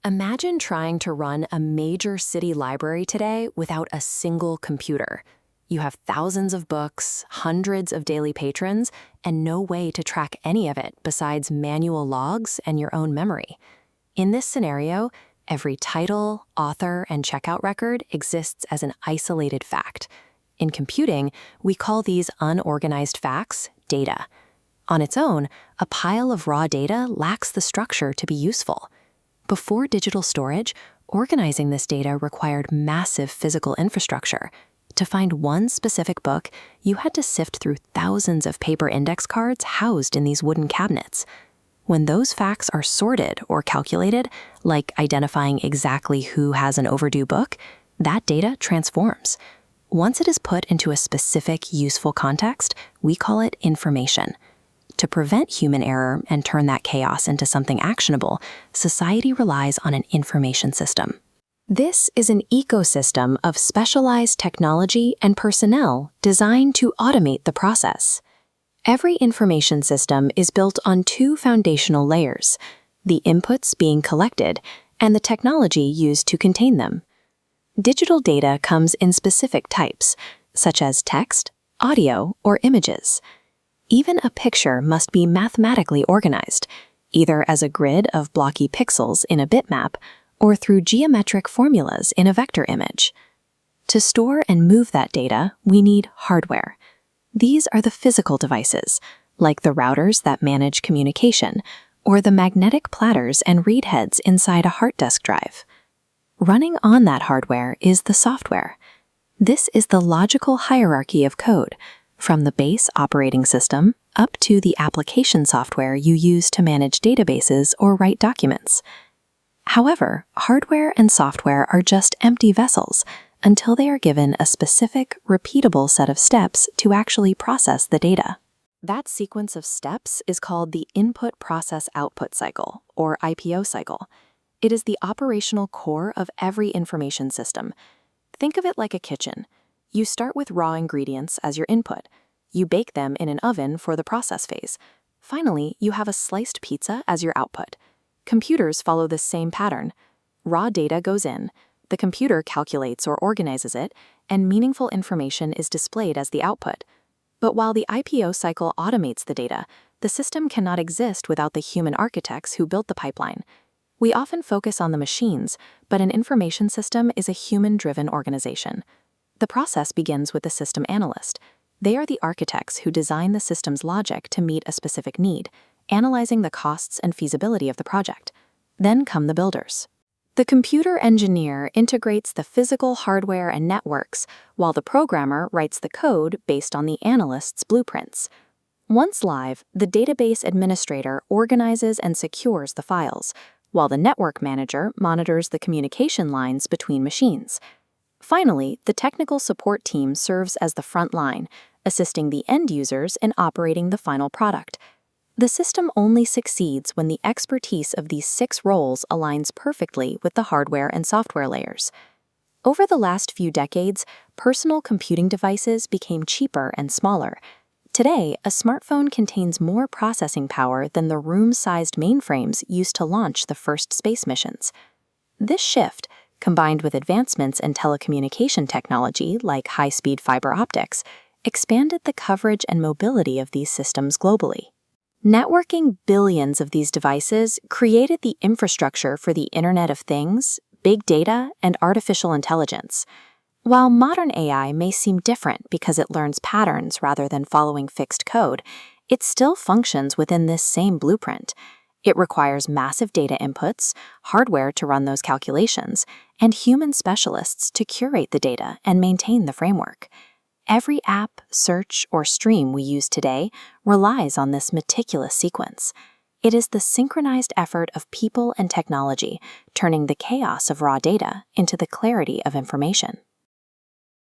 Imagine trying to run a major city library today without a single computer. You have thousands of books, hundreds of daily patrons, and no way to track any of it besides manual logs and your own memory. In this scenario, every title, author, and checkout record exists as an isolated fact. In computing, we call these unorganized facts data. On its own, a pile of raw data lacks the structure to be useful. Before digital storage, organizing this data required massive physical infrastructure. To find one specific book, you had to sift through thousands of paper index cards housed in these wooden cabinets. When those facts are sorted or calculated, like identifying exactly who has an overdue book, that data transforms. Once it is put into a specific, useful context, we call it information. To prevent human error and turn that chaos into something actionable, society relies on an information system. This is an ecosystem of specialized technology and personnel designed to automate the process. Every information system is built on two foundational layers, the inputs being collected and the technology used to contain them. Digital data comes in specific types, such as text, audio, or images. Even a picture must be mathematically organized, either as a grid of blocky pixels in a bitmap or through geometric formulas in a vector image. To store and move that data, we need hardware. These are the physical devices, like the routers that manage communication, or the magnetic platters and read heads inside a hard disk drive. Running on that hardware is the software. This is the logical hierarchy of code, from the base operating system up to the application software you use to manage databases or write documents. However, hardware and software are just empty vessels until they are given a specific, repeatable set of steps to actually process the data. That sequence of steps is called the input process output cycle, or IPO cycle. It is the operational core of every information system. Think of it like a kitchen. You start with raw ingredients as your input. You bake them in an oven for the process phase. Finally, you have a sliced pizza as your output. Computers follow this same pattern. Raw data goes in, the computer calculates or organizes it, and meaningful information is displayed as the output. But while the IPO cycle automates the data, the system cannot exist without the human architects who built the pipeline. We often focus on the machines, but an information system is a human-driven organization. The process begins with the system analyst. They are the architects who design the system's logic to meet a specific need, analyzing the costs and feasibility of the project. Then come the builders. The computer engineer integrates the physical hardware and networks, while the programmer writes the code based on the analyst's blueprints. Once live, the database administrator organizes and secures the files, while the network manager monitors the communication lines between machines. Finally, the technical support team serves as the front line, assisting the end users in operating the final product. The system only succeeds when the expertise of these 6 roles aligns perfectly with the hardware and software layers. Over the last few decades, personal computing devices became cheaper and smaller. Today, a smartphone contains more processing power than the room-sized mainframes used to launch the first space missions. This shift, combined with advancements in telecommunication technology like high-speed fiber optics, expanded the coverage and mobility of these systems globally. Networking billions of these devices created the infrastructure for the Internet of Things, big data, and artificial intelligence. While modern AI may seem different because it learns patterns rather than following fixed code, it still functions within this same blueprint. It requires massive data inputs, hardware to run those calculations, and human specialists to curate the data and maintain the framework. Every app, search, or stream we use today relies on this meticulous sequence. It is the synchronized effort of people and technology, turning the chaos of raw data into the clarity of information.